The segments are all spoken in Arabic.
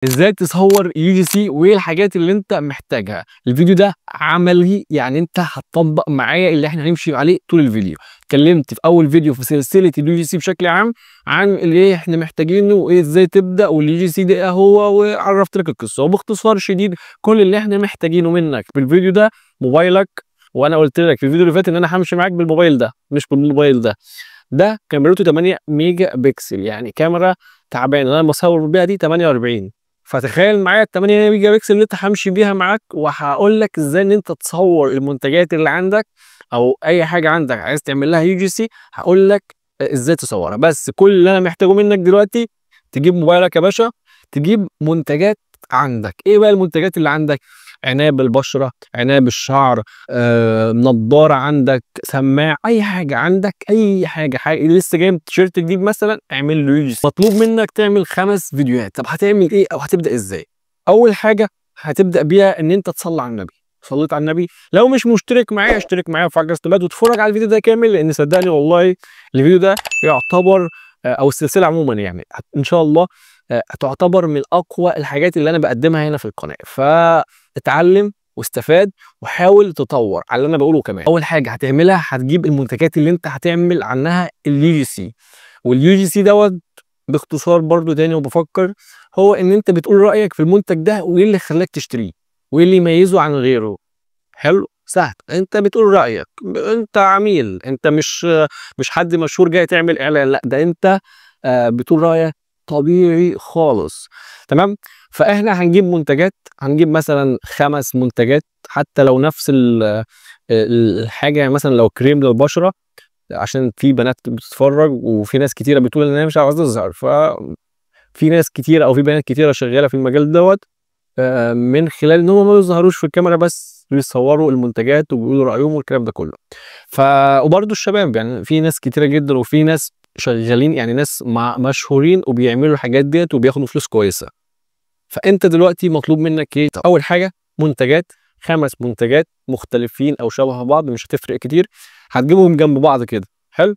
ازاي تصور يو جي سي وايه الحاجات اللي انت محتاجها. الفيديو ده عملي، يعني انت هتطبق معايا اللي احنا هنمشي عليه طول الفيديو. اتكلمت في اول فيديو في سلسله اليو جي سي بشكل عام عن اللي احنا محتاجينه وايه ازاي تبدا واليو جي سي ده ايه هو، وعرفت لك القصه وباختصار شديد. كل اللي احنا محتاجينه منك في الفيديو ده موبايلك، وانا قلت لك في الفيديو اللي فات ان انا همشي معاك بالموبايل ده مش بالموبايل ده كاميرته 8 ميجا بكسل، يعني كاميرا تعبانه. انا بصور بيها دي 48، فتخيل معايا ال 8 ميجا بكسل اللي انت همشي بيها معاك، وهقول لك ازاي ان انت تصور المنتجات اللي عندك او اي حاجه عندك عايز تعمل لها يو جي سي. هقول لك ازاي تصورها، بس كل اللي انا محتاجه منك دلوقتي تجيب موبايلك يا باشا، تجيب منتجات عندك. ايه بقى المنتجات اللي عندك؟ عنايه بالبشره، عنايه بالشعر، نضاره عندك، سماعه، اي حاجه عندك، اي حاجه لسه جاي تيشيرت جديد مثلا اعمل له يو جي سي. مطلوب منك تعمل 5 فيديوهات. طب هتعمل ايه او هتبدا ازاي؟ اول حاجه هتبدا بيها ان انت تصلي على النبي. صليت على النبي؟ لو مش مشترك معايا اشترك معايا في عجز تبات واتفرج على الفيديو ده كامل، لان صدقني والله الفيديو ده يعتبر او السلسله عموما يعني ان شاء الله تعتبر من اقوى الحاجات اللي انا بقدمها هنا في القناه. فاتعلم واستفاد وحاول تطور على اللي انا بقوله. كمان اول حاجه هتعملها هتجيب المنتجات اللي انت هتعمل عنها اليو جي سي. واليو جي سي دوت باختصار برضو تاني وبفكر، هو ان انت بتقول رايك في المنتج ده وايه اللي خلاك تشتريه وايه اللي يميزه عن غيره. حلو، سهل. انت بتقول رايك، انت عميل، انت مش حد مشهور جاي تعمل اعلان، لا ده انت بتقول رايك طبيعي خالص. تمام. فاحنا هنجيب منتجات، هنجيب مثلا 5 منتجات حتى لو نفس الحاجه، يعني مثلا لو كريم للبشره، عشان في بنات بتتفرج وفي ناس كتيره بتقول ان هي مش عاوزه تظهر، ففي ناس كتيره او في بنات كتيره شغاله في المجال دوت من خلال ان هم ما بيظهروش في الكاميرا بس بيصوروا المنتجات وبيقولوا رايهم والكلام ده كله. وبرده الشباب، يعني في ناس كتيره جدا وفي ناس شغالين، يعني ناس مشهورين وبيعملوا الحاجات ديت وبياخدوا فلوس كويسه. فانت دلوقتي مطلوب منك ايه؟ اول حاجه منتجات، 5 منتجات مختلفين او شبه بعض مش هتفرق كتير، هتجيبهم جنب بعض كده. حلو.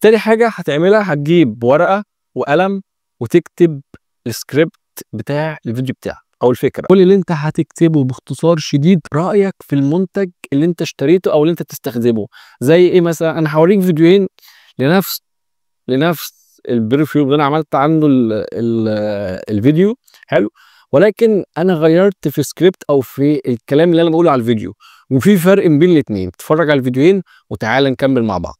تاني حاجه هتعملها هتجيب ورقه وقلم وتكتب السكريبت بتاع الفيديو بتاعك او الفكره. كل اللي انت هتكتبه باختصار شديد رايك في المنتج اللي انت اشتريته او اللي انت بتستخدمه. زي ايه مثلا؟ انا هوريك فيديوهين لنفس البرفيوم اللي انا عملت عنه الفيديو. حلو. ولكن انا غيرت في سكريبت او في الكلام اللي انا بقوله على الفيديو، وفي فرق بين الاثنين. اتفرج على الفيديوهين وتعالى نكمل مع بعض.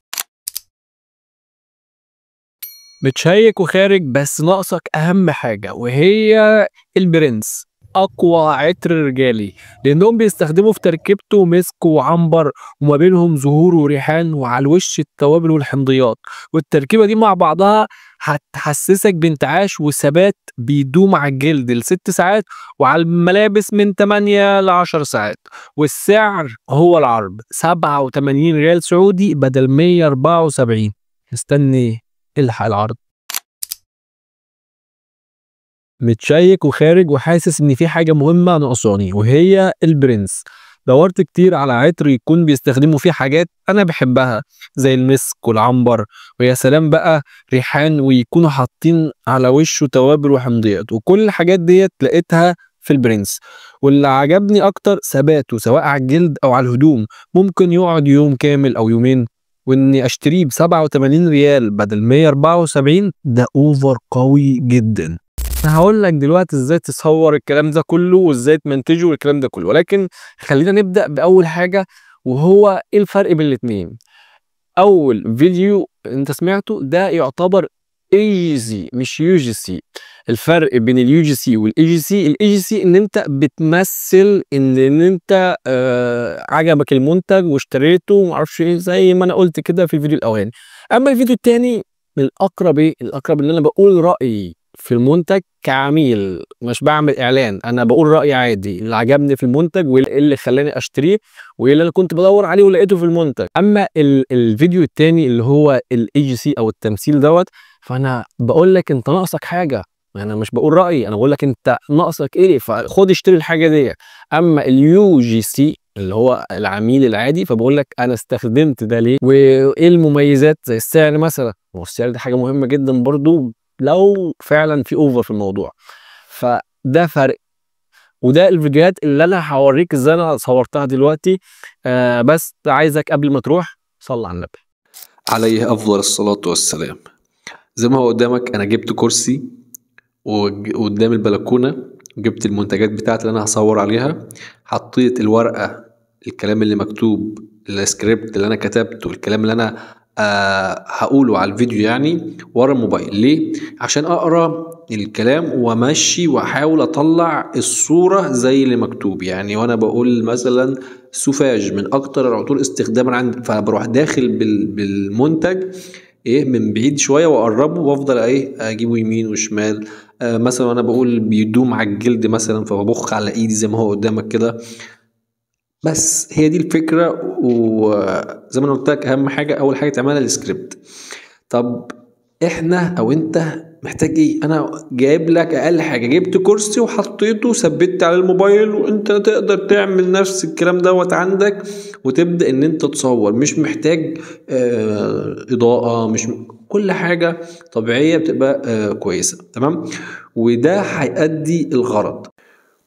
متشيك وخارج بس ناقصك اهم حاجه وهي البرنس، اقوى عطر رجالي، لانهم بيستخدموا في تركيبته مسك وعنبر وما بينهم زهور وريحان وعلى الوش التوابل والحمضيات، والتركيبه دي مع بعضها هتحسسك بانتعاش وثبات بيدوم على الجلد ل6 ساعات وعلى الملابس من 8 ل 10 ساعات. والسعر هو العرض 87 ريال سعودي بدل 174. مستني الحق العرض. متشيك وخارج وحاسس ان في حاجه مهمه ناقصاني وهي البرنس. دورت كتير على عطر يكون بيستخدموا فيه حاجات انا بحبها زي المسك والعنبر، ويا سلام بقى ريحان، ويكونوا حاطين على وشه توابل وحمضيات، وكل الحاجات ديت لقيتها في البرنس. واللي عجبني اكتر ثباته سواء على الجلد او على الهدوم، ممكن يقعد يوم كامل او يومين. واني اشتريه ب 87 ريال بدل 174 ده اوفر قوي جدا. انا هقول لك دلوقتي ازاي تصور الكلام ده كله وازاي تمنتجه والكلام ده كله، ولكن خلينا نبدا باول حاجه وهو ايه الفرق بين الاثنين. اول فيديو انت سمعته ده يعتبر اي جي سي مش يو جي سي. الفرق بين اليو جي سي والاي جي سي، الاي جي سي ان انت بتمثل ان انت عجبك المنتج واشتريته ومعرفش ايه زي ما انا قلت كده في الفيديو الاولاني. اما الفيديو الثاني الاقرب ايه؟ الاقرب ان انا بقول رايي في المنتج كعميل، مش بعمل اعلان، انا بقول رايي عادي اللي عجبني في المنتج وايه اللي خلاني اشتريه وايه اللي انا كنت بدور عليه ولقيته في المنتج. اما الفيديو التاني اللي هو الاي جي سي او التمثيل دوت، فانا بقول لك انت ناقصك حاجه. انا مش بقول رايي، انا بقول لك انت ناقصك ايه فخد اشتري الحاجه دي. اما اليو جي سي اللي هو العميل العادي، فبقول لك انا استخدمت ده ليه وايه المميزات زي السعر مثلا. والسعر دي حاجه مهمه جدا برضو لو فعلا في اوفر في الموضوع. ده فرق. وده الفيديوهات اللي انا هوريك ازاي انا صورتها دلوقتي. بس عايزك قبل ما تروح صلي على النبي عليه افضل الصلاة والسلام. زي ما هو قدامك انا جبت كرسي وقدام البلكونة، جبت المنتجات بتاعتي اللي انا هصور عليها، حطيت الورقة، الكلام اللي مكتوب، السكريبت اللي انا كتبته، الكلام اللي انا هقوله على الفيديو يعني ورا الموبايل. ليه؟ عشان اقرا الكلام وامشي واحاول اطلع الصورة زي اللي مكتوب. يعني وانا بقول مثلا سوفاج من اكتر العطور استخداما عندي، فبروح داخل بالمنتج ايه من بعيد شويه واقربه وافضل ايه اجيبه يمين وشمال. مثلا وانا بقول بيدوم على الجلد مثلا فببخ على ايدي زي ما هو قدامك كده. بس هي دي الفكره. وزي ما انا قلت لك اهم حاجه اول حاجه تعملها السكريبت. طب احنا او انت محتاج ايه؟ انا جايب لك اقل حاجه، جبت كرسي وحطيته وثبت على الموبايل، وانت تقدر تعمل نفس الكلام دوت عندك وتبدا ان انت تصور. مش محتاج اضاءه، مش كل حاجه طبيعيه بتبقى كويسه. تمام، وده هيأدي الغرض.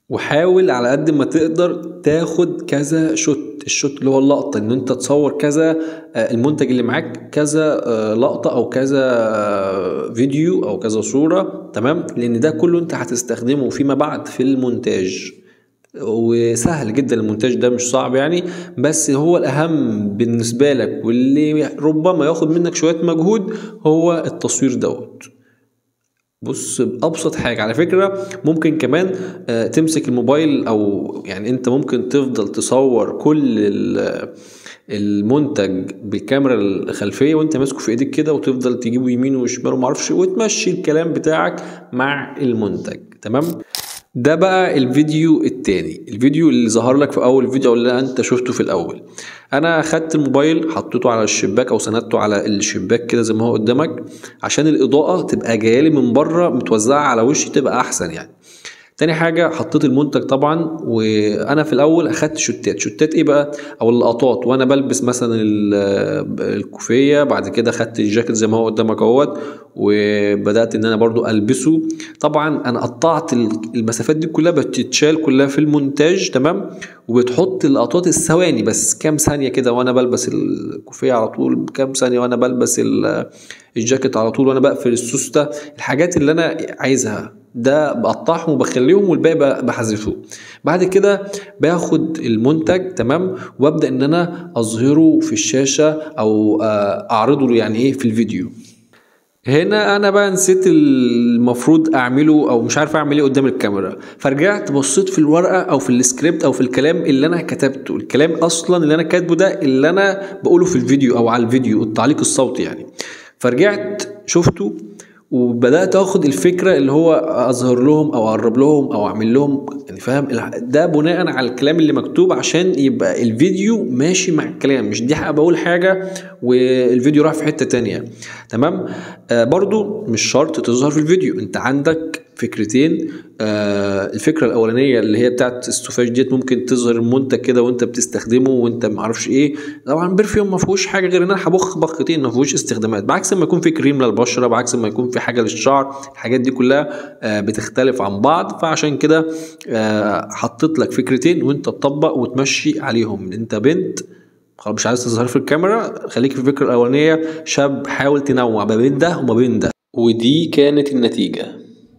وحاول على قد ما تقدر تاخد كذا شوت. الشوت اللي هو اللقطة، ان انت تصور كذا المنتج اللي معاك كذا لقطة او كذا فيديو او كذا صورة. تمام، لان ده كله انت هتستخدمه فيما بعد في المونتاج. وسهل جدا المونتاج ده، مش صعب يعني، بس هو الاهم بالنسبة لك واللي ربما ياخد منك شوية مجهود هو التصوير دوت. بص، بأبسط حاجة على فكرة ممكن كمان تمسك الموبايل، أو يعني أنت ممكن تفضل تصور كل المنتج بالكاميرا الخلفية وأنت ماسكه في إيديك كده، وتفضل تجيبه يمين وشمال ومعرفش، وتمشي الكلام بتاعك مع المنتج. تمام، ده بقى الفيديو التاني، الفيديو اللي ظهر لك في اول فيديو اللي انت شفته في الاول. انا اخدت الموبايل حطيته على الشباك او سندته على الشباك كده زي ما هو قدامك، عشان الاضاءة تبقى جايه لي من بره متوزعة على وشي تبقى احسن يعني. تاني حاجة حطيت المنتج طبعا، وانا في الاول اخدت شوتات ايه بقى، او اللقطات وانا بلبس مثلا الكوفية. بعد كده اخدت الجاكيت زي ما هو قدامك اهوت وبدأت ان انا برضو البسه. طبعا انا قطعت المسافات دي كلها بتتشال كلها في المونتاج. تمام، وبتحط اللقطات الثواني بس كام ثانية كده وانا بلبس الكوفية على طول، كام ثانية وانا بلبس الجاكيت على طول، وانا بقفل السوستة. الحاجات اللي انا عايزها ده بقطعهم وبخليهم والباقي بحذفه. بعد كده باخد المنتج تمام وابدا ان انا اظهره في الشاشه او اعرضه يعني ايه في الفيديو. هنا انا بقى نسيت المفروض اعمله او مش عارف اعمل ايه قدام الكاميرا، فرجعت بصيت في الورقه او في السكريبت او في الكلام اللي انا كتبته. الكلام اصلا اللي انا كاتبه ده اللي انا بقوله في الفيديو او على الفيديو التعليق الصوتي يعني. فرجعت شفته وبدات اخد الفكره اللي هو اظهر لهم او اقرب لهم او اعمل لهم يعني فاهم. ده بناء على الكلام اللي مكتوب عشان يبقى الفيديو ماشي مع الكلام، مش دي بقول حاجه والفيديو راح في حته تانية. تمام، برضو مش شرط تظهر في الفيديو. انت عندك فكرتين. الفكره الاولانيه اللي هي بتاعت السوفاج ديت ممكن تظهر المنتج كده وانت بتستخدمه وانت معرفش ايه. طبعا برفيوم ما فيهوش حاجه غير ان انا هبخ بختين، ما فيهوش استخدامات، بعكس ما يكون في كريم للبشره، بعكس ما يكون في حاجه للشعر. الحاجات دي كلها بتختلف عن بعض. فعشان كده حطيت لك فكرتين وانت تطبق وتمشي عليهم. انت بنت خلاص مش عايز تظهر في الكاميرا، خليك في الفكره الاولانيه. شاب حاول تنوع ما بين ده وما بين ده، ودي كانت النتيجه.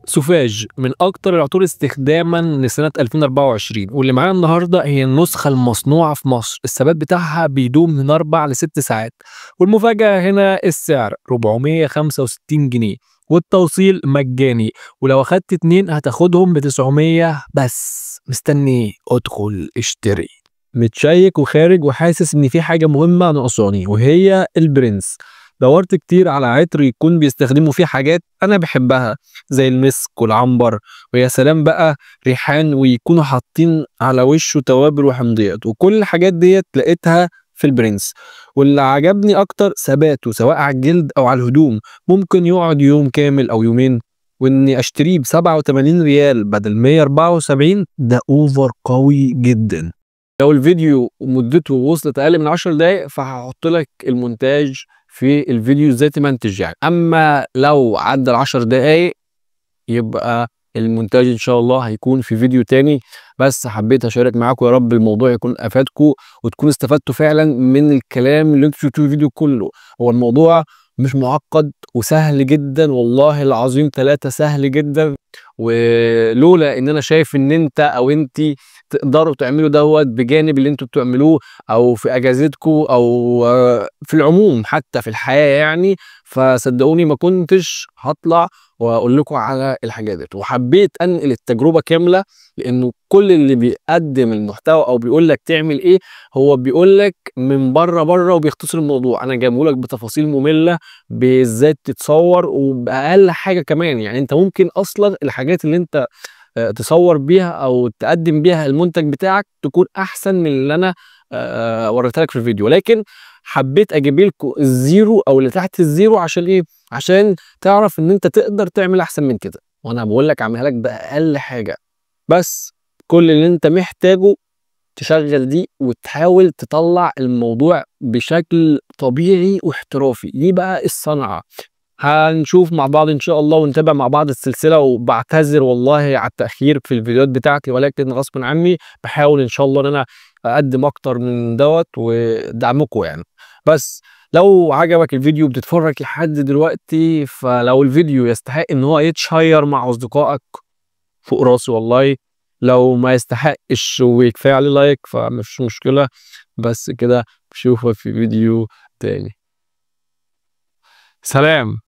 سوفاج من اكتر العطور استخداما لسنه 2024، واللي معانا النهارده هي النسخه المصنوعه في مصر. الثبات بتاعها بيدوم من 4 ل 6 ساعات، والمفاجاه هنا السعر 465 جنيه والتوصيل مجاني، ولو اخدت 2 هتاخدهم ب 900 بس. مستني ادخل اشتري. متشيك وخارج وحاسس ان في حاجه مهمه ناقصاني وهي البرنس. دورت كتير على عطر يكون بيستخدموا فيه حاجات انا بحبها زي المسك والعنبر، ويا سلام بقى ريحان، ويكونوا حاطين على وشه توابل وحمضيات، وكل الحاجات ديت لقيتها في البرنس. واللي عجبني اكتر ثباته سواء على الجلد او على الهدوم، ممكن يقعد يوم كامل او يومين. واني اشتريه ب 87 ريال بدل 174 ده اوفر قوي جدا. لو الفيديو مدته وصلت اقل من 10 دقايق فهحط لك المونتاج في الفيديو ازاي تمنتج يعني. اما لو عدى ال10 دقايق يبقى المونتاج ان شاء الله هيكون في فيديو تاني، بس حبيت اشارك معاكم. يا رب الموضوع يكون افادكم وتكونوا استفدتوا فعلا من الكلام اللي انتوا شفتوه الفيديو كله. هو الموضوع مش معقد وسهل جدا، والله العظيم 3 سهل جدا. ولولا ان انا شايف ان انت او انتي تقدروا تعملوا دوت بجانب اللي انتوا بتعملوه او في اجازتكم او في العموم حتى في الحياه يعني، فصدقوني ما كنتش هطلع واقول لكم على الحاجات دي. وحبيت انقل التجربه كامله، لانه كل اللي بيقدم المحتوى او بيقول لك تعمل ايه هو بيقول لك من بره وبيختصر الموضوع. انا جايبه لك بتفاصيل ممله، بازاي تتصور، وباقل حاجه كمان. يعني انت ممكن اصلا الحاجات اللي انت تصور بيها او تقدم بيها المنتج بتاعك تكون احسن من اللي انا وريتها لك في الفيديو، لكن حبيت اجيب لكم الزيرو او اللي تحت الزيرو. عشان ايه؟ عشان تعرف ان انت تقدر تعمل احسن من كده، وانا بقول لك اعملها لك باقل حاجه. بس كل اللي انت محتاجه تشغل دي وتحاول تطلع الموضوع بشكل طبيعي واحترافي. دي بقى الصنعه. هنشوف مع بعض ان شاء الله ونتابع مع بعض السلسله. وبعتذر والله على التاخير في الفيديوهات بتاعتي، ولكن غصب عني بحاول ان شاء الله ان انا اقدم اكتر من دوت ودعمكم يعني. بس لو عجبك الفيديو بتتفرج لحد دلوقتي، فلو الفيديو يستحق ان هو يتشير مع اصدقائك فوق راسي والله. لو ما يستحقش ويكفي عليه لايك فمش مشكله. بس كده، اشوفك في فيديو تاني. سلام.